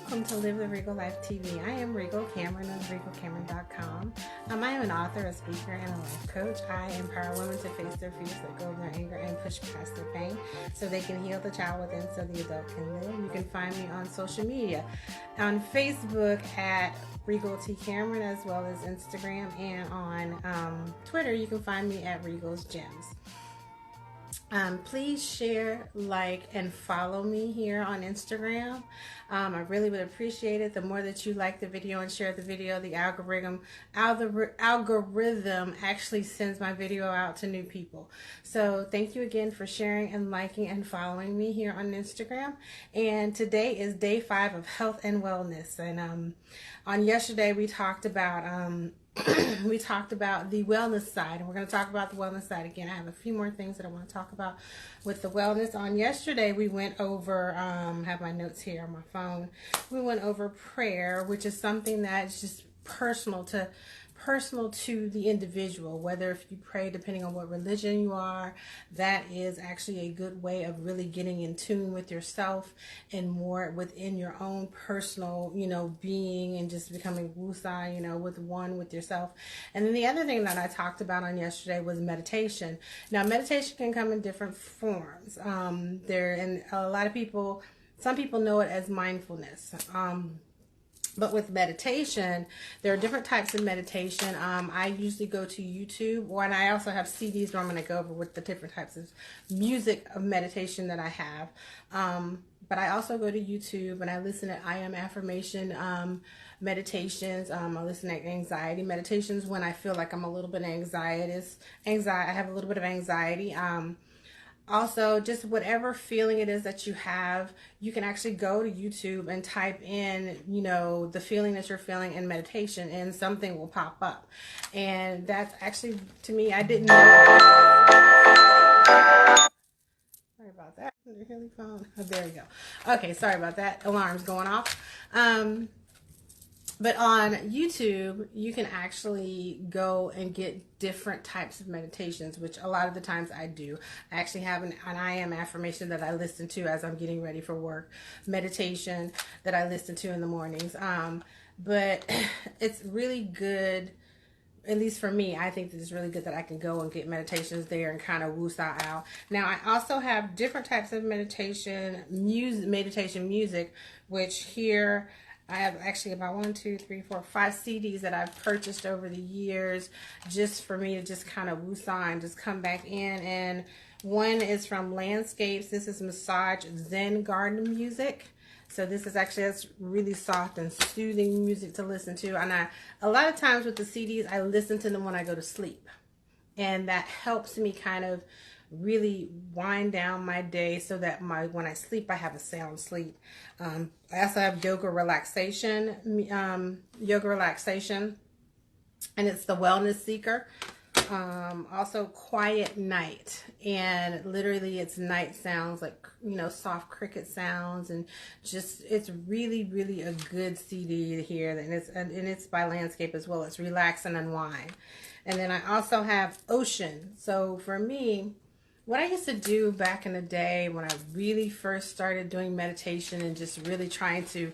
welcome to Live the Regal Life TV. I am Regal Cameron of RegalCameron.com. I am an author, a speaker, and a life coach. I empower women to face their fears, let go of their anger, and push past their pain so they can heal the child within so the adult can live. You can find me on social media, on Facebook at Regal T. Cameron, as well as Instagram, and on Twitter you can find me at Regal's Gems. Please share, like, and follow me here on Instagram. I really would appreciate it. The more that you like the video and share the video, the algorithm actually sends my video out to new people. So thank you again for sharing and liking and following me here on Instagram. And today is day 5 of health and wellness. And on yesterday we talked about the wellness side, and we're going to talk about the wellness side again. I have a few more things that I want to talk about with the wellness. On yesterday, we went over, have my notes here on my phone. We went over prayer, which is something that's just personal to the individual. Whether if you pray, depending on what religion you are, that is actually a good way of really getting in tune with yourself and more within your own personal, being, and just becoming wusa, with yourself. And then the other thing that I talked about on yesterday was meditation. Now, meditation can come in different forms. And a lot of people, some people know it as mindfulness. But with meditation, there are different types of meditation. I usually go to YouTube, and I also have CDs where I'm going to go over with the different types of music of meditation that I have. But I also go to YouTube and I listen to I Am Affirmation meditations. I listen to anxiety meditations when I feel like I'm a little bit I have a little bit of anxiety. Also, just whatever feeling it is that you have, you can actually go to YouTube and type in, the feeling that you're feeling in meditation, and something will pop up. And that's actually, to me, I didn't know. Sorry about that. Oh, there we go. Okay, sorry about that. Alarm's going off. But on YouTube, you can actually go and get different types of meditations, which a lot of the times I do. I actually have an I Am Affirmation that I listen to as I'm getting ready for work, meditation that I listen to in the mornings. But it's really good, at least for me. I think it's really good that I can go and get meditations there and kind of woosah out. Now, I also have different types of meditation music, which here I have actually about 5 CDs that I've purchased over the years just for me to just kind of woosah and just come back in. And one is from Landscapes. This is Massage Zen Garden music. So this is actually, that's really soft and soothing music to listen to. And a lot of times with the CDs, I listen to them when I go to sleep. And that helps me kind of really wind down my day so that when I sleep, I have a sound sleep. I also have yoga relaxation, and it's the Wellness Seeker. Also Quiet Night, and literally it's night sounds, like soft cricket sounds, and just it's really, really a good CD here. And it's by Landscape as well. It's Relax and Unwind. And then I also have Ocean. So for me, what I used to do back in the day when I really first started doing meditation and just really trying to,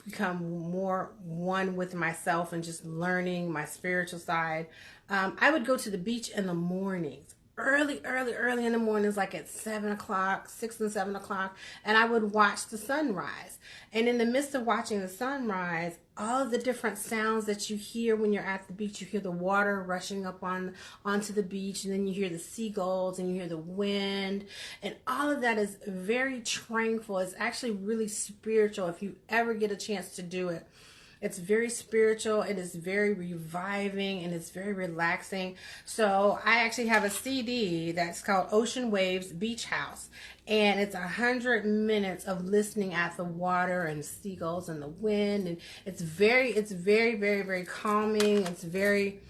become more one with myself and just learning my spiritual side, I would go to the beach in the mornings, early in the mornings, like at 7 o'clock, 6 and 7 o'clock, and I would watch the sunrise. And in the midst of watching the sunrise, all of the different sounds that you hear when you're at the beach, you hear the water rushing up onto the beach, and then you hear the seagulls, and you hear the wind, and all of that is very tranquil. It's actually really spiritual if you ever get a chance to do it. It's very spiritual, it is very reviving, and it's very relaxing. So I actually have a CD that's called Ocean Waves Beach House, and it's 100 minutes of listening at the water and the seagulls and the wind, and it's very, very, very calming. It's very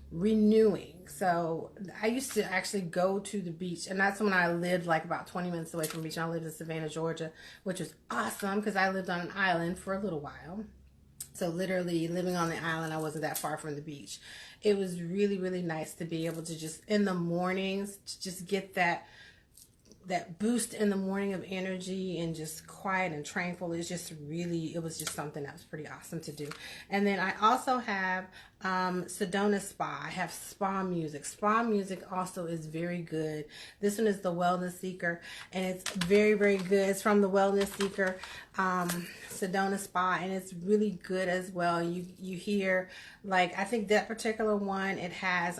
renewing. So I used to actually go to the beach, and that's when I lived like about 20 minutes away from the beach. I lived in Savannah, Georgia, which was awesome because I lived on an island for a little while. So literally living on the island, I wasn't that far from the beach. It was really, really nice to be able to just in the mornings to just get that that boost in the morning of energy and just quiet and tranquil is just really, it was just something that was pretty awesome to do. And then I also have Sedona Spa. I have spa music. Spa music also is very good. This one is the Wellness Seeker, and it's very, very good. It's from the Wellness Seeker, Sedona Spa, and it's really good as well. You hear, like, I think that particular one, it has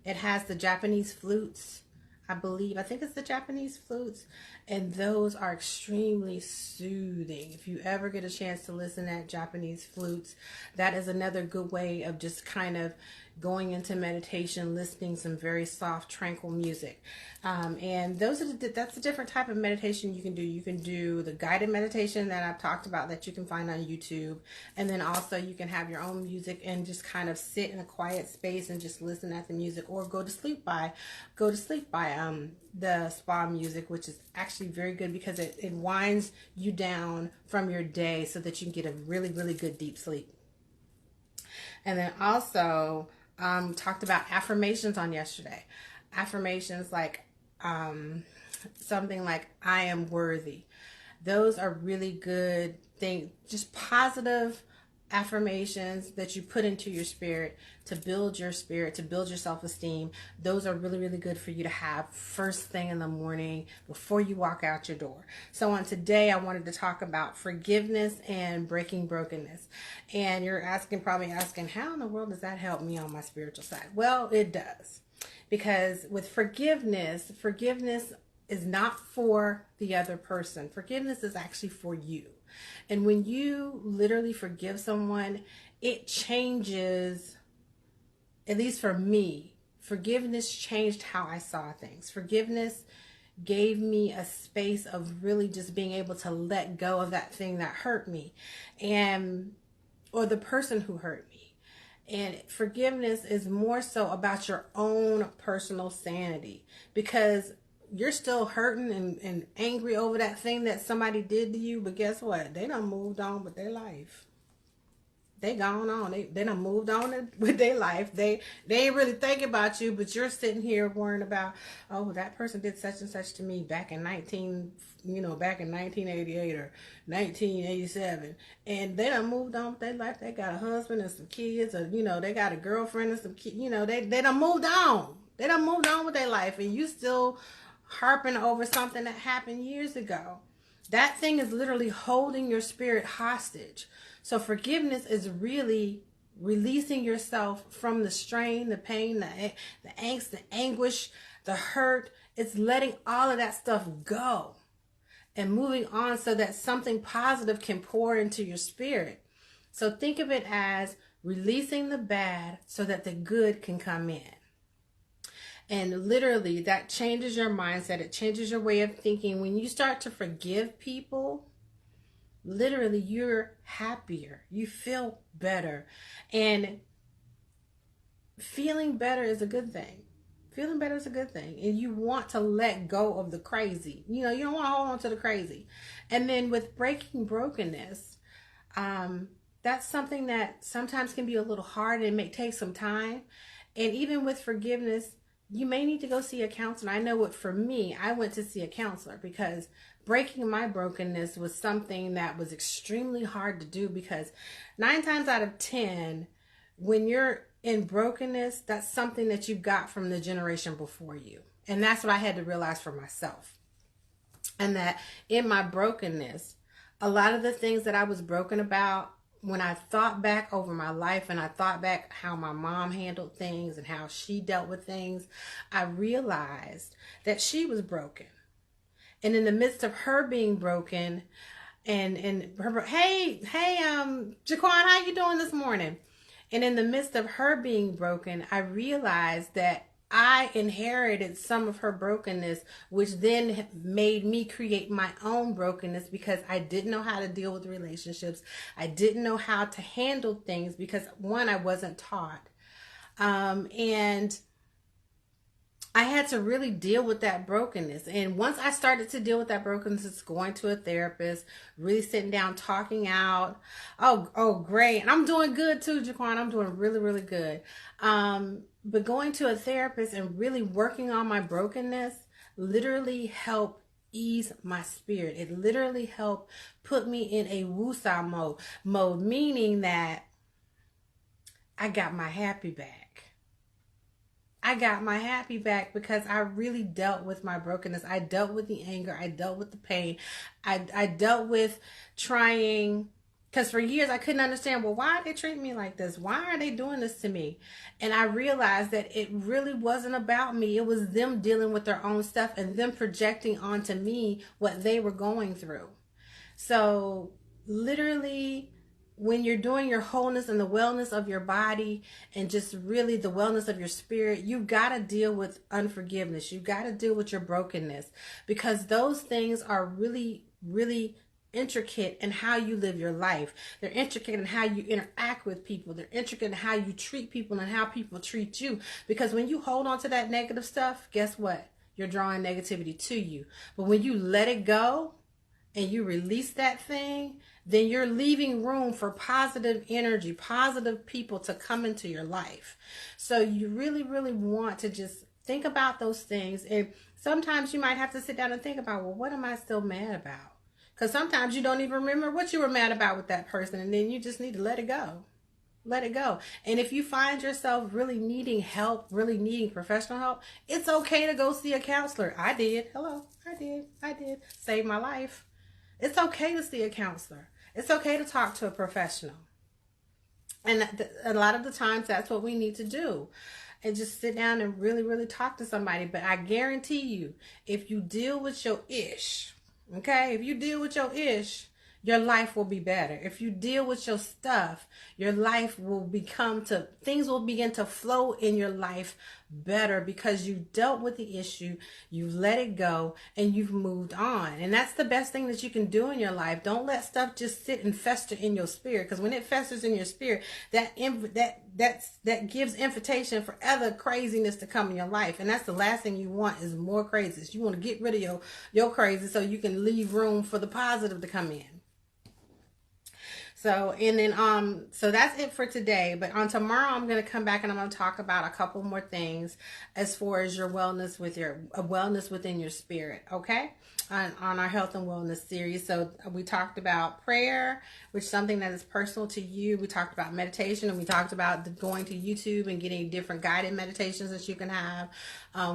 the Japanese flutes. I think it's the Japanese flutes, and those are extremely soothing. If you ever get a chance to listen to Japanese flutes, that is another good way of just kind of going into meditation, listening some very soft, tranquil music. And that's a different type of meditation you can do. You can do the guided meditation that I've talked about that you can find on YouTube. And then also you can have your own music and just kind of sit in a quiet space and just listen at the music, or go to sleep by the spa music, which is actually very good because it winds you down from your day so that you can get a really, really good deep sleep. And then also talked about affirmations on yesterday. Affirmations like something like, I am worthy. Those are really good things, just positive affirmations that you put into your spirit to build your spirit, to build your self-esteem. Those are really, really good for you to have first thing in the morning before you walk out your door. So on today, I wanted to talk about forgiveness and breaking brokenness. And you're probably asking, how in the world does that help me on my spiritual side? Well, it does. Because with forgiveness is not for the other person. Forgiveness is actually for you. And when you literally forgive someone, it changes, at least for me, forgiveness changed how I saw things. Forgiveness gave me a space of really just being able to let go of that thing that hurt me, or the person who hurt me. And forgiveness is more so about your own personal sanity, because you're still hurting and angry over that thing that somebody did to you. But guess what? They done moved on with their life. They gone on. They done moved on with their life. They ain't really thinking about you, but you're sitting here worrying about, oh, that person did such and such to me back in 1988 or 1987. And they done moved on with their life. They got a husband and some kids, or, they got a girlfriend and some kids. They done moved on. They done moved on with their life, and you still harping over something that happened years ago. That thing is literally holding your spirit hostage. So forgiveness is really releasing yourself from the strain, the pain, the angst, the anguish, the hurt. It's letting all of that stuff go and moving on so that something positive can pour into your spirit. So think of it as releasing the bad so that the good can come in. And literally that changes your mindset. It changes your way of thinking. When you start to forgive people, literally you're happier. You feel better. And feeling better is a good thing. Feeling better is a good thing. And you want to let go of the crazy. You don't want to hold on to the crazy. And then with breaking brokenness, that's something that sometimes can be a little hard and it may take some time. And even with forgiveness, you may need to go see a counselor. I know for me, I went to see a counselor because breaking my brokenness was something that was extremely hard to do, because 9 times out of 10, when you're in brokenness, that's something that you got from the generation before you. And that's what I had to realize for myself. And that in my brokenness, a lot of the things that I was broken about, when I thought back over my life and I thought back how my mom handled things and how she dealt with things, I realized that she was broken. And in the midst of her being broken and her, hey, Jaquan, how you doing this morning? And in the midst of her being broken, I realized that I inherited some of her brokenness, which then made me create my own brokenness because I didn't know how to deal with relationships. I didn't know how to handle things because, one, I wasn't taught. And I had to really deal with that brokenness. And once I started to deal with that brokenness, it's going to a therapist, really sitting down, talking out. Oh, great. And I'm doing good too, Jaquan. I'm doing really, really good. But going to a therapist and really working on my brokenness literally helped ease my spirit. It literally helped put me in a woosah mode, meaning that I got my happy back. I got my happy back because I really dealt with my brokenness. I dealt with the anger. I dealt with the pain. I dealt with trying, because for years I couldn't understand, well, why are they treating me like this? Why are they doing this to me? And I realized that it really wasn't about me. It was them dealing with their own stuff and them projecting onto me what they were going through. So literally, when you're doing your wholeness and the wellness of your body and just really the wellness of your spirit, you've got to deal with unforgiveness. You've got to deal with your brokenness, because those things are really, really intricate in how you live your life. They're intricate in how you interact with people. They're intricate in how you treat people and how people treat you. Because when you hold on to that negative stuff, guess what? You're drawing negativity to you. But when you let it go and you release that thing, then you're leaving room for positive energy, positive people to come into your life. So you really, really want to just think about those things. And sometimes you might have to sit down and think about, well, what am I still mad about? Because sometimes you don't even remember what you were mad about with that person. And then you just need to let it go. Let it go. And if you find yourself really needing help, really needing professional help, it's okay to go see a counselor. I did. Hello. I did. Saved my life. It's okay to see a counselor. It's okay to talk to a professional. And a lot of the times that's what we need to do. And just sit down and really, really talk to somebody. But I guarantee you, if you deal with your ish, okay? If you deal with your ish, your life will be better. If you deal with your stuff, your life will things will begin to flow in your life better, because you dealt with the issue, you let it go, and you've moved on. And that's the best thing that you can do in your life. Don't let stuff just sit and fester in your spirit, because when it festers in your spirit, that gives invitation for other craziness to come in your life. And that's the last thing you want, is more craziness. You want to get rid of your crazy so you can leave room for the positive to come in. So, and then, so that's it for today. But on tomorrow, I'm going to come back and I'm going to talk about a couple more things as far as your wellness wellness within your spirit. Okay. On our health and wellness series. So we talked about prayer, which is something that is personal to you. We talked about meditation, and we talked about going to YouTube and getting different guided meditations that you can have,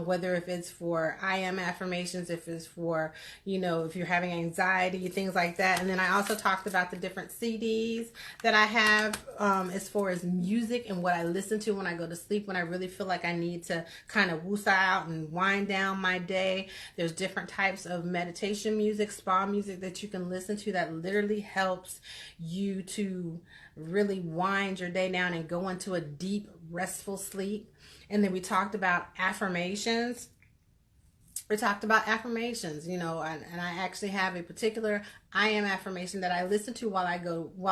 whether if it's for I am affirmations, if it's for, if you're having anxiety, things like that. And then I also talked about the different CDs that I have as far as music and what I listen to when I go to sleep, when I really feel like I need to kind of woosah out and wind down my day. There's different types of meditation music, spa music that you can listen to that literally helps you to really wind your day down and go into a deep, restful sleep. And then we talked about affirmations. And I actually have a particular I am affirmation that I listen to while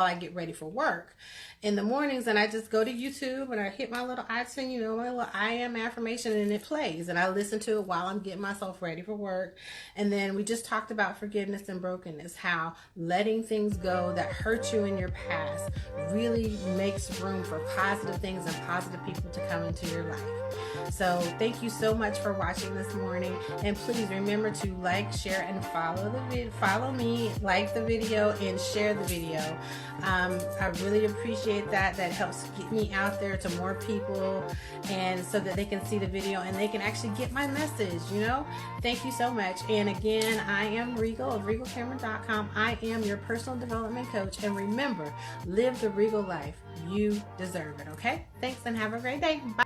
I get ready for work in the mornings. And I just go to YouTube and I hit my little iTunes, my little I am affirmation, and it plays. And I listen to it while I'm getting myself ready for work. And then we just talked about forgiveness and brokenness, how letting things go that hurt you in your past really makes room for positive things and positive people to come into your life. So thank you so much for watching this morning. And please remember to like, share, and follow me, like the video, and share the video. I really appreciate that. That helps get me out there to more people, and so that they can see the video and they can actually get my message, Thank you so much. And again, I am Regal of RegalCameron.com. I am your personal development coach. And remember, live the Regal life. You deserve it, okay? Thanks, and have a great day. Bye.